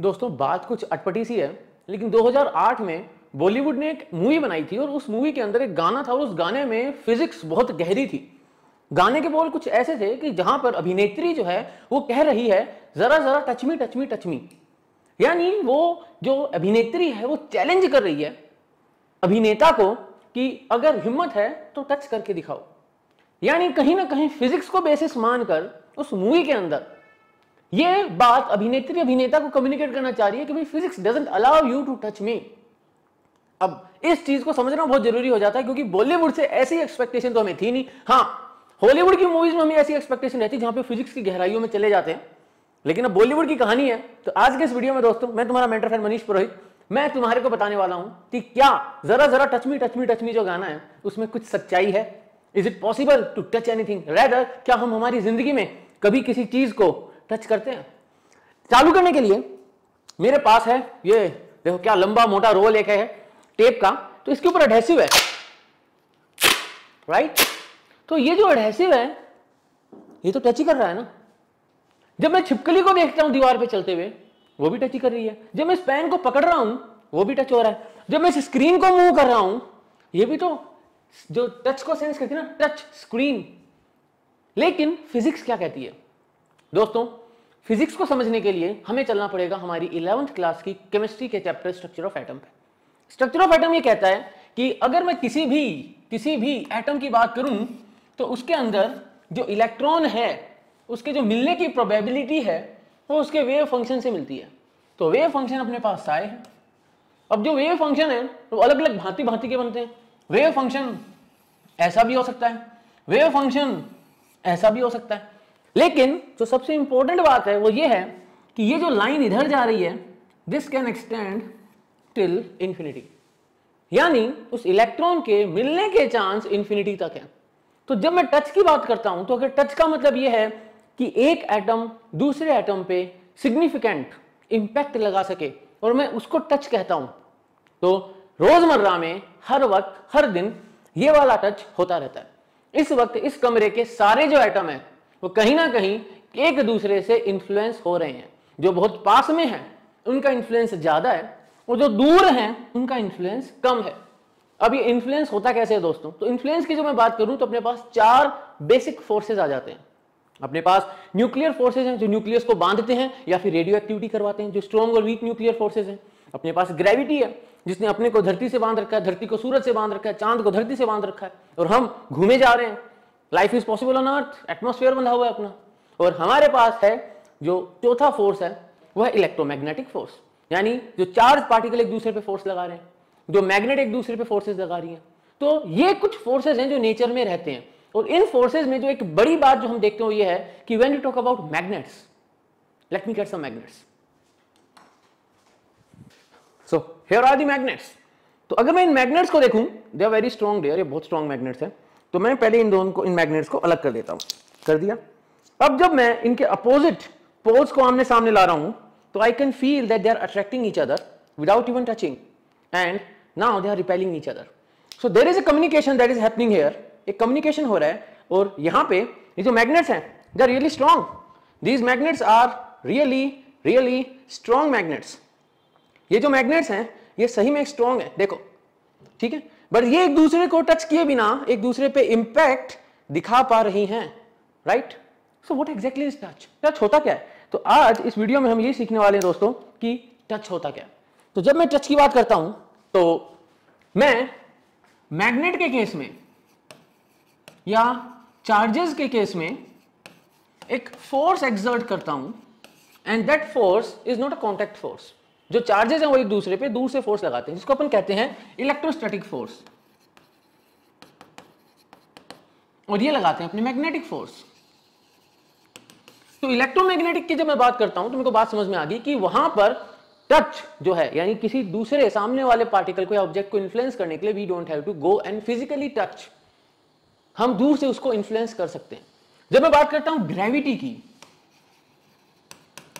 दोस्तों बात कुछ अटपटी सी है, लेकिन 2008 में बॉलीवुड ने एक मूवी बनाई थी और उस मूवी के अंदर एक गाना था और उस गाने में फिजिक्स बहुत गहरी थी। गाने के बोल कुछ ऐसे थे कि जहां पर अभिनेत्री जो है वो कह रही है जरा जरा touch me touch me touch मी, यानी वो जो अभिनेत्री है वो चैलेंज कर रही है अभिनेता को कि अगर हिम्मत है तो टच करके दिखाओ। यानी कहीं ना कहीं फिजिक्स को बेसिस मानकर उस मूवी के अंदर ये बात अभिनेत्री अभिनेता को कम्युनिकेट करना चाह रही है कि भाई physics doesn't allow you to touch me. अब इस चीज को समझना बहुत जरूरी हो जाता है क्योंकि बॉलीवुड से ऐसी एक्सपेक्टेशन तो हमें थी नहीं। हाँ, हॉलीवुड की मूवीज में हमें ऐसी एक्सपेक्टेशन रहती है जहां पे फिजिक्स की गहराइयों में चले जाते हैं, लेकिन अब बॉलीवुड की कहानी है। तो आज के इस वीडियो में दोस्तों मैं तुम्हारा मेंटर फ्रेंड मनीष पुरोहित, मैं तुम्हारे को बताने वाला हूं कि क्या जरा जरा touch me touch me touch me जो गाना है उसमें कुछ सच्चाई है। Is it possible to touch anything, rather क्या हम हमारी जिंदगी में कभी किसी चीज को टच करते हैं। चालू करने के लिए मेरे पास है ये देखो क्या लंबा मोटा रोल एक है टेप का, तो इसके ऊपर एडहेसिव है, राइट। तो ये जो एडहेसिव है ये तो टच ही कर रहा है ना। जब मैं छिपकली को देखता हूं दीवार पे चलते हुए वो भी टच ही कर रही है। जब मैं इस पेन को पकड़ रहा हूं वो भी टच हो रहा है। जब मैं इस स्क्रीन को मूव कर रहा हूं ये भी तो जो टच को सेंस करती है ना, टच स्क्रीन। लेकिन फिजिक्स क्या कहती है दोस्तों? फिजिक्स को समझने के लिए हमें चलना पड़ेगा हमारी 11th क्लास की केमिस्ट्री के चैप्टर स्ट्रक्चर ऑफ एटम पे। स्ट्रक्चर ऑफ एटम ये कहता है कि अगर मैं किसी भी एटम की बात करूं तो उसके अंदर जो इलेक्ट्रॉन है उसके जो मिलने की प्रोबेबिलिटी है वो उसके वेव फंक्शन से मिलती है। तो वेव फंक्शन अपने पास साए है। अब जो वेव फंक्शन है वो अलग अलग भांति भांति के बनते हैं। वेव फंक्शन ऐसा भी हो सकता है, वेव फंक्शन ऐसा भी हो सकता है, लेकिन जो सबसे इंपॉर्टेंट बात है वो ये है कि ये जो लाइन इधर जा रही है this can extend till infinity, यानी उस इलेक्ट्रॉन के मिलने के चांस इंफिनिटी तक है। तो जब मैं टच की बात करता हूं तो अगर टच का मतलब यह है कि एक एटम दूसरे एटम पे सिग्निफिकेंट इंपैक्ट लगा सके और मैं उसको टच कहता हूं, तो रोजमर्रा में हर वक्त हर दिन ये वाला टच होता रहता है। इस वक्त इस कमरे के सारे जो एटम है वो कहीं ना कहीं एक दूसरे से इन्फ्लुएंस हो रहे हैं। जो बहुत पास में है उनका इन्फ्लुएंस ज्यादा है और जो दूर हैं उनका इन्फ्लुएंस कम है। अब ये इन्फ्लुएंस होता कैसे है दोस्तों? तो इन्फ्लुएंस की जो मैं बात करूं तो अपने पास 4 बेसिक फोर्सेज आ जाते हैं। अपने पास न्यूक्लियर फोर्सेज हैं जो न्यूक्लियस को बांधते हैं या फिर रेडियो एक्टिविटी करवाते हैं, जो स्ट्रॉन्ग और वीक न्यूक्लियर फोर्सेज हैं। अपने पास ग्रेविटी है जिसने अपने को धरती से बांध रखा है, धरती को सूरज से बांध रखा है, चांद को धरती से बांध रखा है और हम घूमे जा रहे हैं। Life is possible on earth, atmosphere बंधा हुआ है अपना। और हमारे पास है जो चौथा फोर्स है वह है इलेक्ट्रोमैग्नेटिक फोर्स, यानी जो चार्ज पार्टिकल एक दूसरे पे फोर्स लगा रहे हैं, जो मैग्नेट एक दूसरे पे फोर्सेस लगा रही हैं। तो ये कुछ फोर्सेस हैं जो नेचर में रहते हैं और इन फोर्सेस में जो एक बड़ी बात जो हम देखते हैं वो ये है कि when you talk about magnets, let me get some magnets. So here are the magnets. तो अगर मैं इन मैग्नेट्स को देखूं दे आर वेरी स्ट्रॉन्ग, ये बहुत स्ट्रॉन्ग मैग्नेट्स हैं। तो मैं पहले इन दोनों को, इन मैग्नेट्स को अलग कर देता हूं। कर दिया। अब जब मैं इनके अपोजिट पोल्स को आमने सामने ला रहा हूं तो I can feel that they are attracting each other without even touching and now they are repelling each other. So there is a communication that is happening here. एक कम्युनिकेशन हो रहा है और यहां पे ये जो मैग्नेट्स हैं they are really strong. These magnets are really strong magnets. ये जो मैग्नेट्स हैं ये सही में स्ट्रॉन्ग है, देखो, ठीक है। बट ये एक दूसरे को टच किए बिना एक दूसरे पे इंपैक्ट दिखा पा रही हैं, right. So what exactly is touch? Touch होता क्या है? तो आज इस वीडियो में हम ये सीखने वाले हैं दोस्तों कि टच होता क्या है। तो जब मैं टच की बात करता हूं तो मैं मैग्नेट के केस में या चार्जेस के केस में एक फोर्स एक्सर्ट करता हूं and that force is not a contact force. जो चार्जेस हैं वो एक दूसरे पे दूर से फोर्स लगाते हैं जिसको अपन कहते हैं इलेक्ट्रोस्टैटिक फोर्स, और ये लगाते हैं अपने मैग्नेटिक फोर्स। तो इलेक्ट्रोमैग्नेटिक की जब मैं बात करता हूं तो मेरे को बात समझ में आ गई कि वहां पर टच जो है यानी किसी दूसरे सामने वाले पार्टिकल को या ऑब्जेक्ट को इन्फ्लुएंस करने के लिए we don't have to go and physically touch, हम दूर से उसको इन्फ्लुएंस कर सकते हैं। जब मैं बात करता हूं ग्रेविटी की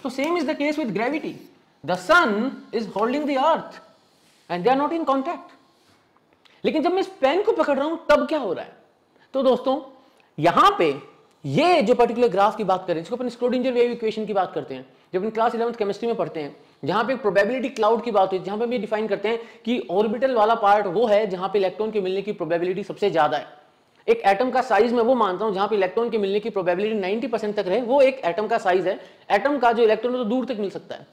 तो same is the case with gravity. The sun is holding the earth and they are not in contact. लेकिन जब मैं इस पेन को पकड़ रहा हूं तब क्या हो रहा है? तो दोस्तों यहां पे ये जो पर्टिकुलर ग्राफ की बात करें जिसको अपन स्क्रोडिंजर वेव इक्वेशन की बात करते हैं, जब अपन क्लास 11th केमिस्ट्री में पढ़ते हैं जहां पे प्रोबेबिलिटी क्लाउड की बात हुई, जहां पे हम ये डिफाइन करते हैं कि ऑर्बिटल वाला पार्ट वो है जहां पे इलेक्ट्रॉन के मिलने की प्रोबेबिलिटी सबसे ज्यादा है। एक एटम का साइज मैं वो मानता हूं जहां पे इलेक्ट्रॉन के मिलने की प्रोबेबिलिटी 90% तक रहे, वो एक एटम का साइज है। एटम का जो इलेक्ट्रॉन तो दूर तक मिल सकता है।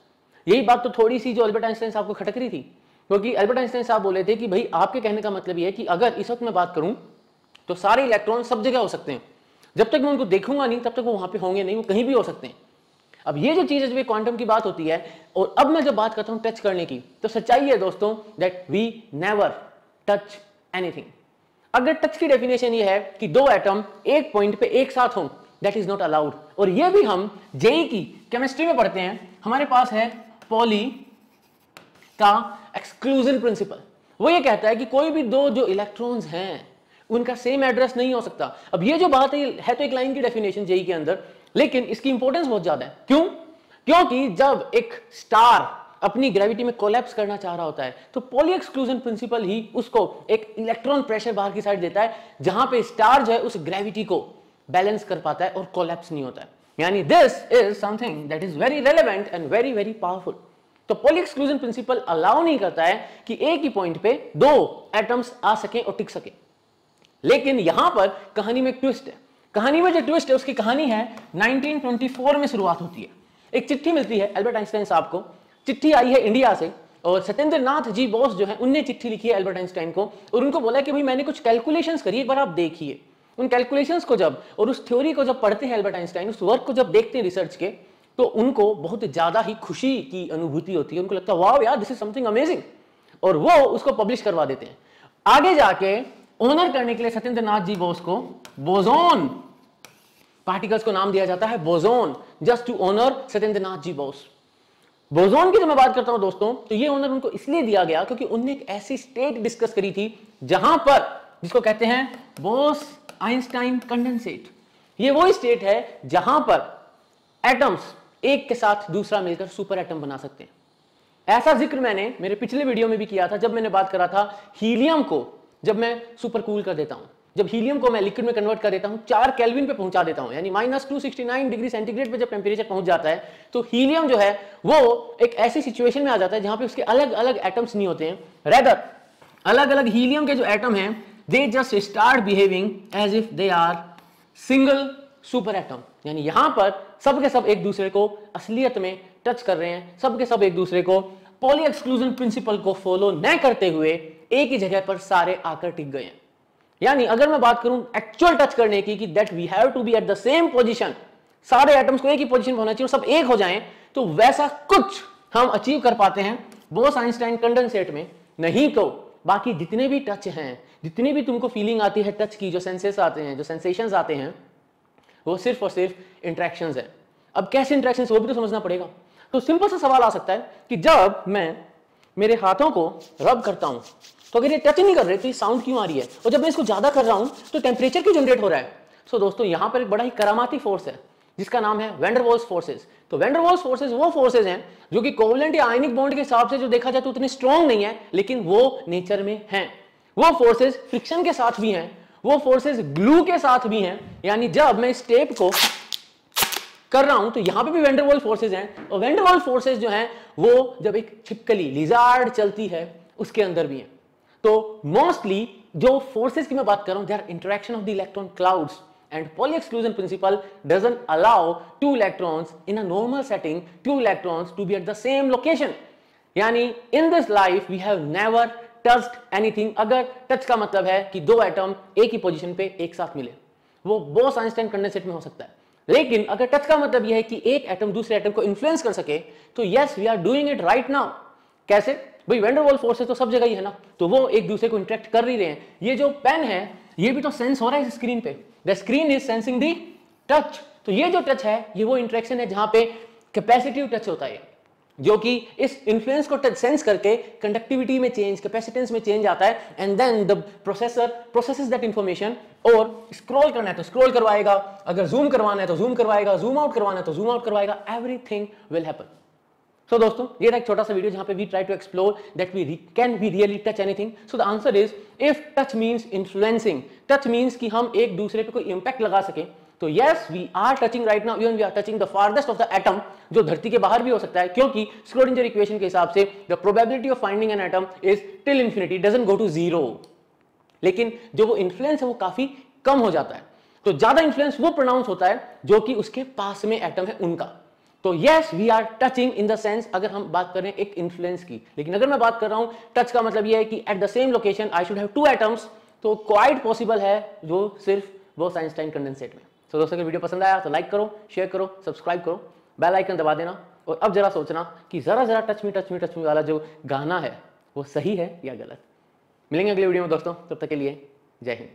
यही बात तो थोड़ी सी जो अल्बर्ट आइंस्टाइन साहब को खटक रही थी, क्योंकि अल्बर्ट आइंस्टाइन साहब बोले थे कि भाई आपके कहने का मतलब ये है कि अगर इस वक्त मैं बात करूं तो सारे इलेक्ट्रॉन सब जगह हो सकते हैं, जब तक मैं उनको देखूंगा नहीं तब तक वो वहां पे होंगे नहीं, वो कहीं भी हो सकते हैं। अब ये जो चीज है, जब क्वांटम की बात होती है, और अब मैं जब बात करता हूं टच करने की, तो सच्चाई है दोस्तों that we never touch anything. अगर टच की डेफिनेशन ये है कि दो एटम एक पॉइंट पे एक साथ हों, दैट इज नॉट अलाउड। और ये भी हम जेई की केमिस्ट्री में पढ़ते हैं। हमारे पास है पॉली का एक्सक्लूजन प्रिंसिपल। वो ये कहता है कि कोई भी दो जो इलेक्ट्रॉन्स हैं उनका सेम एड्रेस नहीं हो सकता। अब ये जो बात है तो एक लाइन की डेफिनेशन जेई के अंदर, लेकिन इसकी इंपॉर्टेंस बहुत ज्यादा है। क्यों? क्योंकि जब एक स्टार अपनी ग्रेविटी में कोलैप्स करना चाह रहा होता है तो पॉली एक्सक्लूजन प्रिंसिपल ही उसको एक इलेक्ट्रॉन प्रेशर बाहर की साइड देता है, जहां पे स्टार जो है उस ग्रेविटी को बैलेंस कर पाता है और कोलैप्स नहीं होता है। यानी this is something that is very relevant and very very powerful. तो पॉली एक्सक्लूजन प्रिंसिपल अलाउ नहीं करता है कि एक ही पॉइंट पे दो एटम्स आ सके और टिक सके। लेकिन यहां पर कहानी में एक ट्विस्ट है। कहानी में जो ट्विस्ट है उसकी कहानी है 1924 में शुरुआत होती है। एक चिट्ठी मिलती है अल्बर्ट आइंस्टाइन साहब को। चिट्ठी आई है इंडिया से, और सत्येंद्र नाथ जी बोस जो है उनने चिट्ठी लिखी है अल्बर्ट आइंस्टाइन को, और उनको बोला कि भाई मैंने कुछ कैलकुलेशंस करी, एक बार आप देखिए। उन कैलकुलेशंस को जब और उस थ्योरी को जब पढ़ते हैं अल्बर्ट आइंस्टाइन, उस वर्क को जब देखते हैं रिसर्च के, तो उनको बहुत ज्यादा ही खुशी की अनुभूति होती है। उनको लगता है वाओ यार दिस इज समथिंग अमेजिंग, और वो उसको पब्लिश करवा देते हैं। आगे जाके ऑनर करने के लिए सत्येंद्र नाथ जी बोस को बोसोन पार्टिकल्स को नाम दिया जाता है, boson, just to honour Satyendra Nath ji Bose. Boson की जब मैं बात करता हूं दोस्तों, तो ये ऑनर उनको इसलिए दिया गया क्योंकि उन्होंने एक ऐसी स्टेट डिस्कस करी थी जहां पर, जिसको कहते हैं बोस आइंस्टाइन कंडेंसेट। ये वो स्टेट है जहां पर एटम्स एक के साथ दूसरा मिलकर सुपर एटम बना सकते हैं। ऐसा जिक्र मैंने मेरे पिछले वीडियो में भी किया था, जब मैंने बात करा था हीलियम को जब मैं सुपर कूल कर देता हूं, जब हीलियम को मैं लिक्विड में कन्वर्ट कर देता हूं, 4 केल्विन पे पहुंचा देता हूं, यानी -269 डिग्री सेंटीग्रेड पे जब टेम्परेचर पहुंच जाता है, तो हीलियम जो है वो एक ऐसी सिचुएशन में आ जाता है जहां पे उसके अलग अलग एटम्स नहीं होते हैं। रेदर अलग अलग हीलियम के जो एटम हैं they just start behaving as if they are single super atom. यानी यहां पर सब के सब एक दूसरे को असलियत में टच कर रहे हैं, सब के सब एक दूसरे को पॉली एक्सक्लूजन प्रिंसिपल को फॉलो न करते हुए एक ही जगह पर सारे आकर टिक गए हैं। यानी अगर मैं बात करूं एक्चुअल टच करने की, कि that we have to be at the same position, सारे एटम्स को एक ही पोजीशन पर होना चाहिए और सब एक हो जाएं, तो वैसा कुछ हम अचीव कर पाते हैं बोस आइंस्टाइन कंडेंसेट में। नहीं तो बाकी जितने भी टच हैं, जितनी भी तुमको फीलिंग आती है टच की, जो सेंसेस आते हैं, जो सेंसेशंस आते हैं, वो सिर्फ और सिर्फ इंट्रैक्शंस है। अब कैसे इंट्रैक्शंस, वो भी तो समझना पड़ेगा। तो सिंपल सा सवाल आ सकता है कि जब मैं मेरे हाथों को रब करता हूं तो अगर ये टच नहीं कर रहे तो ये साउंड क्यों आ रही है, और जब मैं इसको ज्यादा कर रहा हूं तो टेम्परेचर क्यों जनरेट हो रहा है। सो दोस्तों यहां पर एक बड़ा ही करामाती फोर्स है जिसका नाम है वैन डर वाल्स फोर्सेस। तो वैन डर वाल्स फोर्सेस वो फोर्सेस हैं जो कि कोवलेंट या आयनिक बॉन्ड के हिसाब से जो देखा जाए तो उतने स्ट्रॉन्ग नहीं है, लेकिन वो नेचर में हैं। वो फोर्सेस फ्रिक्शन के साथ भी हैं, वो फोर्सेस ग्लू के साथ भी हैं। यानी जब मैं इस टेप को कर रहा हूं तो यहां पे भी वैन डर वाल्स फोर्सेस हैं, और वैन डर वाल्स फोर्सेस जो हैं वो जब एक छिपकली लिजार्ड चलती है उसके अंदर भी हैं। तो मोस्टली जो फोर्सेस की मैं बात कर रहा हूं, they are interaction of the electron clouds, and Pauli exclusion principle doesn't allow two electrons in a normal setting, two electrons to be at the same location. यानी in this life we have never touched anything. अगर touch का मतलब है कि दो atom एक ही position पे एक साथ मिले, वो बोस आइंस्टाइन कंडेंसेट में हो सकता है। लेकिन अगर टच का मतलब यह है कि एक एटम दूसरे एटम को इन्फ्लुएंस कर सके, तो yes we are doing it right now. कैसे भाई, वैन डर वाल्स फोर्सेस तो सब जगह ही है ना, तो वो एक दूसरे को इंटरेक्ट कर ही रहे हैं। ये जो पेन है ये भी तो सेंस हो रहा है इस स्क्रीन पे, the screen is sensing the touch. तो ये जो टच है ये वो इंटरेक्शन है जहां पे कैपेसिटिव टच होता है, जो कि इस इन्फ्लुएंस को टच सेंस करके कंडक्टिविटी में चेंज, कैपेसिटेंस में चेंज आता है, and then the processor processes that information. और स्क्रॉल करना है तो स्क्रॉल करवाएगा, अगर जूम करवाना है तो जूम करवाएगा, जूम आउट करवाना है तो जूम आउट करवाएगा, एवरीथिंग विल हैपन। So दोस्तों ये था एक छोटा सा वीडियो जहां पे we try to explore that we can we really touch anything. So the answer is if touch means influencing, touch means कि हम एक दूसरे पे कोई इंपैक्ट लगा सकें, तो yes we are touching right now, even we are touching the farthest of the atom, जो धरती के बाहर भी हो सकता है, क्योंकि स्क्रोडिंजर इक्वेशन के हिसाब से the probability of finding an atom is till infinity, doesn't go to zero. लेकिन जो वो इन्फ्लुएंस है वो काफी कम हो जाता है, तो ज्यादा इन्फ्लुएंस वो प्रोनाउंस होता है जो कि उसके पास में एटम है उनका। तो yes we are touching in the sense अगर हम बात करें एक इन्फ्लुएंस की, लेकिन अगर मैं बात कर रहा हूं टच का मतलब यह है कि eight the same location I should have two atoms, तो क्वाइट पॉसिबल है जो सिर्फ वो आइंस्टाइन कंडेंसेट में। तो दोस्तों अगर वीडियो पसंद आया तो लाइक करो, शेयर करो, सब्सक्राइब करो, बेल आइकन दबा देना, और अब जरा सोचना कि जरा टच मी वाला जो गाना है वो सही है या गलत। मिलेंगे अगले वीडियो में दोस्तों, तब तक के लिए जय हिंद।